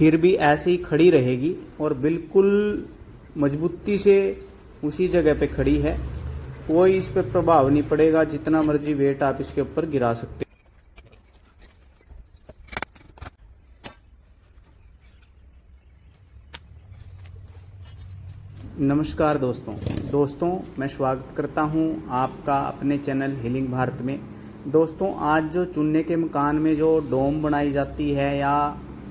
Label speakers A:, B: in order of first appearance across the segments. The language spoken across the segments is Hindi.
A: फिर भी ऐसे ही खड़ी रहेगी और बिल्कुल मजबूती से उसी जगह पे खड़ी है। कोई इस पे प्रभाव नहीं पड़ेगा, जितना मर्जी वेट आप इसके ऊपर गिरा सकते। नमस्कार दोस्तों मैं स्वागत करता हूं आपका अपने चैनल हीलिंग भारत में। दोस्तों, आज जो चुन्ने के मकान में जो डोम बनाई जाती है या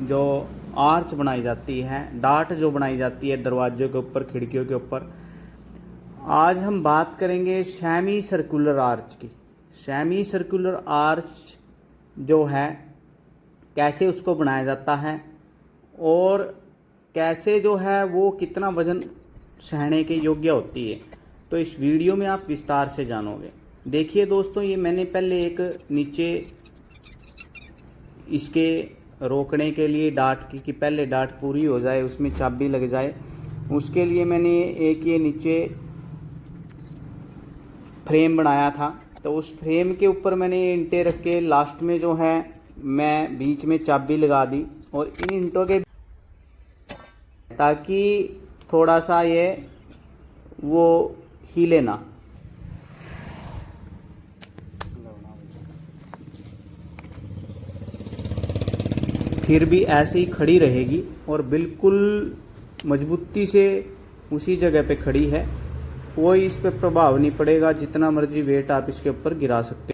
A: जो आर्च बनाई जाती है, डाट जो बनाई जाती है दरवाजों के ऊपर, खिड़कियों के ऊपर, आज हम बात करेंगे सेमी सर्कुलर आर्च की। सेमी सर्कुलर आर्च जो है कैसे उसको बनाया जाता है और कैसे जो है वो कितना वजन सहने के योग्य होती है, तो इस वीडियो में आप विस्तार से जानोगे। देखिए दोस्तों, ये मैंने पहले एक नीचे इसके रोकने के लिए डाट की पहले डाट पूरी हो जाए, उसमें चाबी लग जाए, उसके लिए मैंने एक ये नीचे फ्रेम बनाया था। तो उस फ्रेम के ऊपर मैंने ये ईंटें रख के लास्ट में जो है मैं बीच में चाबी लगा दी और इन ईंटों के ताकि थोड़ा सा ये वो हिले ना। फिर भी ऐसे ही खड़ी रहेगी और बिल्कुल मजबूती से उसी जगह पे खड़ी है। कोई इस पे प्रभाव नहीं पड़ेगा, जितना मर्जी वेट आप इसके ऊपर गिरा सकते।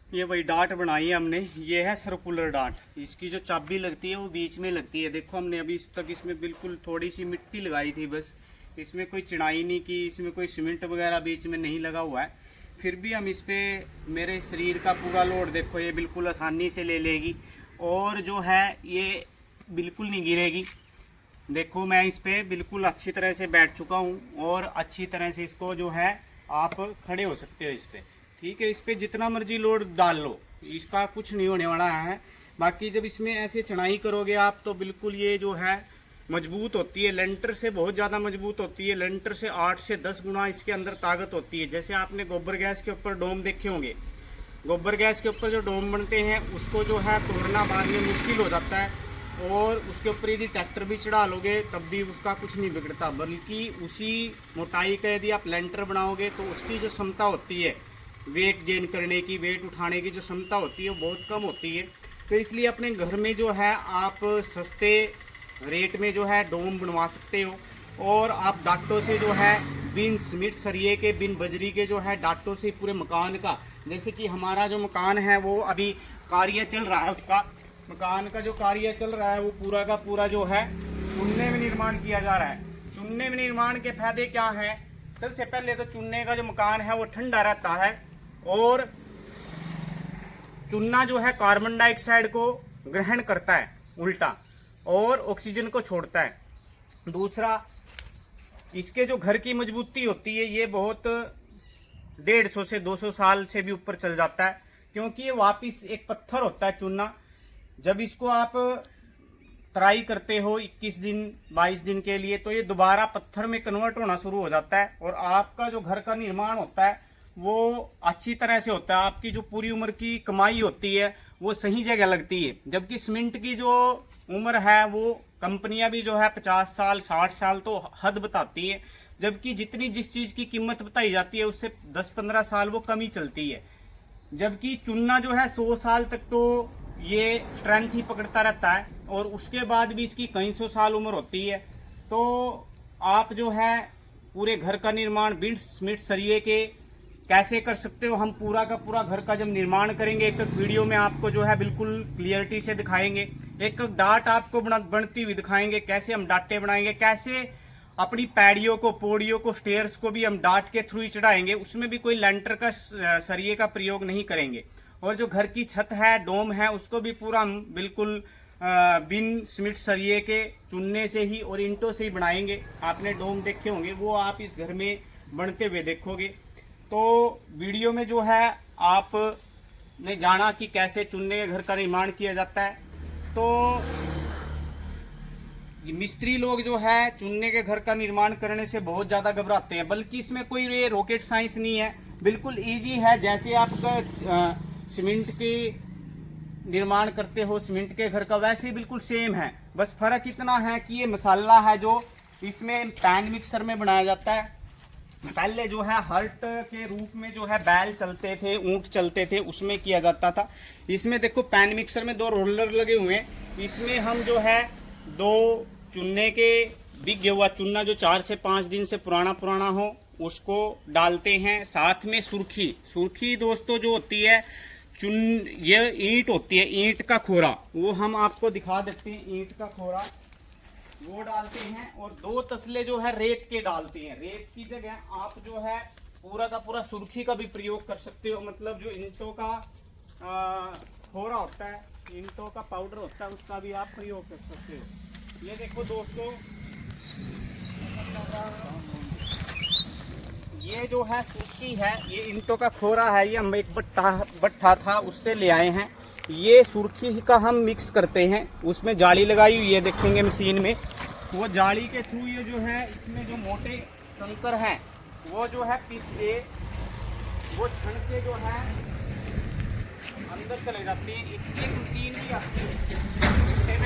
A: ये वही डाट बनाई है हमने, ये है सर्कुलर डाट। इसकी जो चाबी लगती है वो बीच में लगती है। देखो, हमने अभी इस तक इसमें बिल्कुल थोड़ी सी मिट्टी लगाई थी बस, इसमें कोई चिनाई नहीं की, इसमें कोई सीमेंट वगैरह बीच में नहीं लगा हुआ है। फिर भी हम इस पे मेरे शरीर का पूरा लोड देखो ये बिल्कुल आसानी से ले लेगी और जो है ये बिल्कुल नहीं गिरेगी। देखो, मैं इस पे बिल्कुल अच्छी तरह से बैठ चुका हूँ और अच्छी तरह से इसको जो है आप खड़े हो सकते हो इस पे। ठीक है, इस पे जितना मर्जी लोड डाल लो, इसका कुछ नहीं होने वाला है। बाकी जब इसमें ऐसे चढ़ाई करोगे आप तो बिल्कुल ये जो है मजबूत होती है, लेंटर से बहुत ज़्यादा मजबूत होती है। लेंटर से 8 से 10 गुना इसके अंदर ताकत होती है। जैसे आपने गोबर गैस के ऊपर डोम देखे होंगे, गोबर गैस के ऊपर जो डोम बनते हैं उसको जो है तोड़ना बाद में मुश्किल हो जाता है और उसके ऊपर यदि ट्रैक्टर भी चढ़ा लोगे तब भी उसका कुछ नहीं बिगड़ता, बल्कि उसी मोटाई का यदि आप लेंटर बनाओगे तो उसकी जो क्षमता होती है वेट गेन करने की, वेट उठाने की जो क्षमता होती है वो बहुत कम होती है। तो इसलिए अपने घर में जो है आप सस्ते रेट में जो है डोम बनवा सकते हो और आप डाटों से जो है बिन सीमेंट सरिये के, बिन बजरी के जो है डाटों से पूरे मकान का, जैसे कि हमारा जो मकान है वो अभी कार्य चल रहा है, उसका मकान का जो कार्य चल रहा है वो पूरा का पूरा जो है चूने में निर्माण किया जा रहा है। चूने में निर्माण के फायदे क्या है? सबसे पहले तो चूने का जो मकान है वो ठंडा रहता है और चूना जो है कार्बन डाइऑक्साइड को ग्रहण करता है उल्टा और ऑक्सीजन को छोड़ता है। दूसरा, इसके जो घर की मजबूती होती है ये बहुत 150 से 200 साल से भी ऊपर चल जाता है, क्योंकि ये वापिस एक पत्थर होता है चूना। जब इसको आप तराई करते हो 21 दिन 22 दिन के लिए तो ये दोबारा पत्थर में कन्वर्ट होना शुरू हो जाता है और आपका जो घर का निर्माण होता है वो अच्छी तरह से होता है। आपकी जो पूरी उम्र की कमाई होती है वो सही जगह लगती है। जबकि सीमेंट की जो उम्र है वो कंपनियां भी जो है 50 साल 60 साल तो हद बताती है, जबकि जितनी जिस चीज की कीमत बताई जाती है उससे 10-15 साल वो कम ही चलती है। जबकि चुनना जो है 100 साल तक तो ये स्ट्रेंथ ही पकड़ता रहता है और उसके बाद भी इसकी कई सौ साल उम्र होती है। तो आप जो है पूरे घर का निर्माण बिन सीमेंट सरिये के कैसे कर सकते हो, हम पूरा का पूरा घर का जब निर्माण करेंगे एक वीडियो में आपको जो है बिल्कुल क्लियरिटी से दिखाएंगे। एक डाट आपको बनती हुई दिखाएंगे, कैसे हम डाटे बनाएंगे, कैसे अपनी पैड़ियों को, पौड़ियों को, स्टेयर्स को भी हम डाट के थ्रू ही चढ़ाएंगे। उसमें भी कोई लेंटर का सरिये का प्रयोग नहीं करेंगे। और जो घर की छत है, डोम है, उसको भी पूरा हम बिल्कुल बिन सीमेंट सरिये के चुनने से ही और ईंटों से ही बनाएंगे। आपने डोम देखे होंगे, वो आप इस घर में बनते हुए देखोगे। तो वीडियो में जो है आप ने जाना कि कैसे चुन्ने के घर का निर्माण किया जाता है। तो ये मिस्त्री लोग जो है चुन्ने के घर का निर्माण करने से बहुत ज़्यादा घबराते हैं, बल्कि इसमें कोई ये रॉकेट साइंस नहीं है, बिल्कुल इजी है। जैसे आपका सीमेंट के निर्माण करते हो सीमेंट के घर का, वैसे ही बिल्कुल सेम है। बस फर्क इतना है कि ये मसाला है जो इसमें पैन मिक्सर में बनाया जाता है। पहले जो है हर्ट के रूप में जो है बैल चलते थे, ऊंट चलते थे, उसमें किया जाता था। इसमें देखो पैन मिक्सर में 2 रोलर लगे हुए हैं। इसमें हम जो है 2 चुन्ने के बिक हुआ चुन्ना जो 4 से 5 दिन से पुराना हो उसको डालते हैं। साथ में सुर्खी दोस्तों जो होती है ये ईंट होती है, ईंट का खोरा, वो हम आपको दिखा देते हैं। ईंट का खोरा वो डालते हैं, और 2 तसले जो है रेत के डालते हैं। रेत की जगह आप जो है पूरा का पूरा सुर्खी का भी प्रयोग कर सकते हो, मतलब जो ईंटों का खोरा होता है, ईंटों का पाउडर होता है, उसका भी आप प्रयोग कर सकते हो। ये देखो दोस्तों, ये जो है सुर्खी है, ये ईंटों का खोरा है। ये हम एक भट्ठा था उससे ले आए हैं। ये सुर्खी का हम मिक्स करते हैं, उसमें जाली लगाई हुई है, देखेंगे मशीन में। वो जाली के थ्रू ये जो है इसमें जो मोटे कंकर हैं वो जो है पीस के वो छण के जो है अंदर चले जाते हैं। इसकी एक मशीन भी आती है,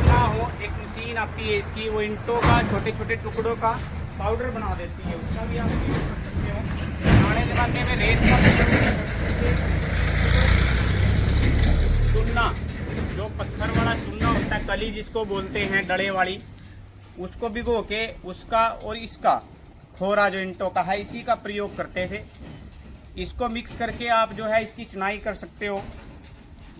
A: ना हो एक मशीन आती है इसकी, वो ईंटों का छोटे छोटे टुकड़ों का पाउडर बना देती है, उसका भी आप यूज कर सकते हो। पुराने जमाने में रेत का चुन्ना, जो पत्थर वाला चुन्ना होता है, कली जिसको बोलते हैं, डड़े वाली, उसको भिगो के उसका और इसका खोरा जो ईंटों का है इसी का प्रयोग करते थे। इसको मिक्स करके आप जो है इसकी चुनाई कर सकते हो।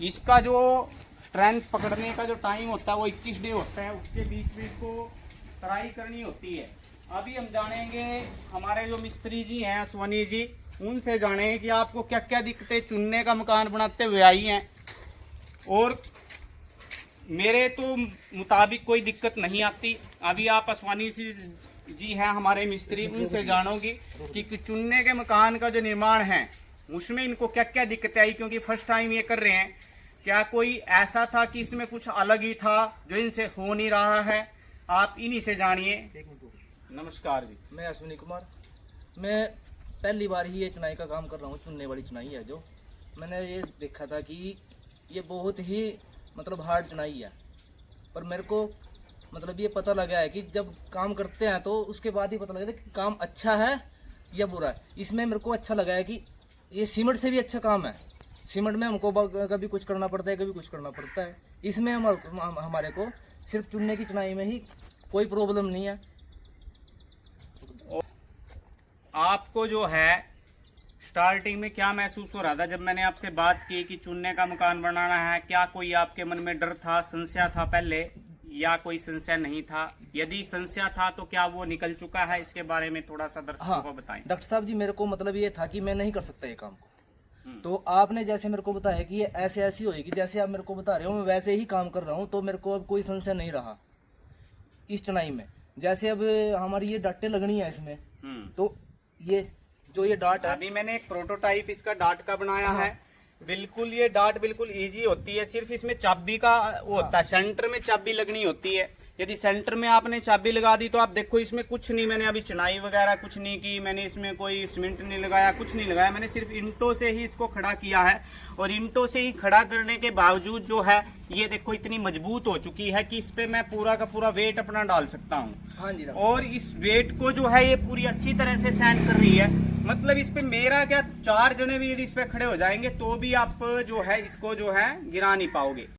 A: इसका जो स्ट्रेंथ पकड़ने का जो टाइम होता है वो 21 डे होता है, उसके बीच में इसको तराई करनी होती है। अभी हम जानेंगे हमारे जो मिस्त्री जी हैं अश्वनी जी, उनसे जानेंगे कि आपको क्या क्या दिक्कतें चुनने का मकान बनाते हुए आई हैं। और मेरे तो मुताबिक कोई दिक्कत नहीं आती। अभी आप अश्वनी जी हैं हमारे मिस्त्री, उनसे जानोगे कि चुनने के मकान का जो निर्माण है उसमें इनको क्या क्या दिक्कतें आई, क्योंकि फर्स्ट टाइम ये कर रहे हैं। क्या कोई ऐसा था कि इसमें कुछ अलग ही था जो इनसे हो नहीं रहा है, आप इन्हीं से जानिए। नमस्कार जी,
B: मैं अश्विनी कुमार। मैं पहली बार ही ये चुनाई का काम कर रहा हूँ। चुनने वाली चुनाई है जो मैंने ये देखा था कि ये बहुत ही मतलब हार्ड चुनाई है, पर मेरे को मतलब ये पता लगा है कि जब काम करते हैं तो उसके बाद ही पता लगता है कि काम अच्छा है या बुरा है। इसमें मेरे को अच्छा लगा है कि ये सीमेंट से भी अच्छा काम है। सीमेंट में हमको कभी कुछ करना पड़ता है, कभी कुछ करना पड़ता है। इसमें हमारे को सिर्फ चुनने की चुनाई में ही कोई प्रॉब्लम नहीं है।
A: आपको जो है स्टार्टिंग में क्या महसूस हो रहा था जब मैंने आपसे बात की कि चुनने का मकान बनाना है? क्या कोई आपके मन में डर था, संशय था पहले, या कोई संशय नहीं था? यदि संशय था तो क्या वो निकल चुका है? इसके बारे में थोड़ा सा दर्शकों को बताएं।
B: डॉक्टर साहब जी, मेरे को मतलब ये था कि मैं नहीं कर सकता ये काम को। तो आपने जैसे मेरे को बताया कि ये ऐसे ऐसी होगी, जैसे आप मेरे को बता रहे हो, मैं वैसे ही काम कर रहा हूँ। तो मेरे को अब कोई संशय नहीं रहा इस चुनाई में। जैसे अब हमारी ये डाटें लगनी है इसमें, तो ये जो ये डाट है,
A: अभी मैंने एक प्रोटोटाइप इसका डाट का बनाया है। बिल्कुल ये डाट बिल्कुल इजी होती है, सिर्फ इसमें चाबी का वो होता है, सेंटर में चाबी लगनी होती है। यदि सेंटर में आपने चाबी लगा दी तो आप देखो इसमें कुछ नहीं, मैंने अभी चुनाई वगैरह कुछ नहीं की, मैंने इसमें कोई सीमेंट नहीं लगाया, कुछ नहीं लगाया, मैंने सिर्फ ईंटों से ही इसको खड़ा किया है। और ईंटों से ही खड़ा करने के बावजूद जो है ये देखो इतनी मजबूत हो चुकी है कि इस पे मैं पूरा का पूरा वेट अपना डाल सकता हूँ।
B: हाँ जी,
A: और इस वेट को जो है ये पूरी अच्छी तरह से सहन कर रही है। मतलब इस पे मेरा क्या 4 जने भी यदि इस पे खड़े हो जाएंगे तो भी आप जो है इसको जो है गिरा नहीं पाओगे।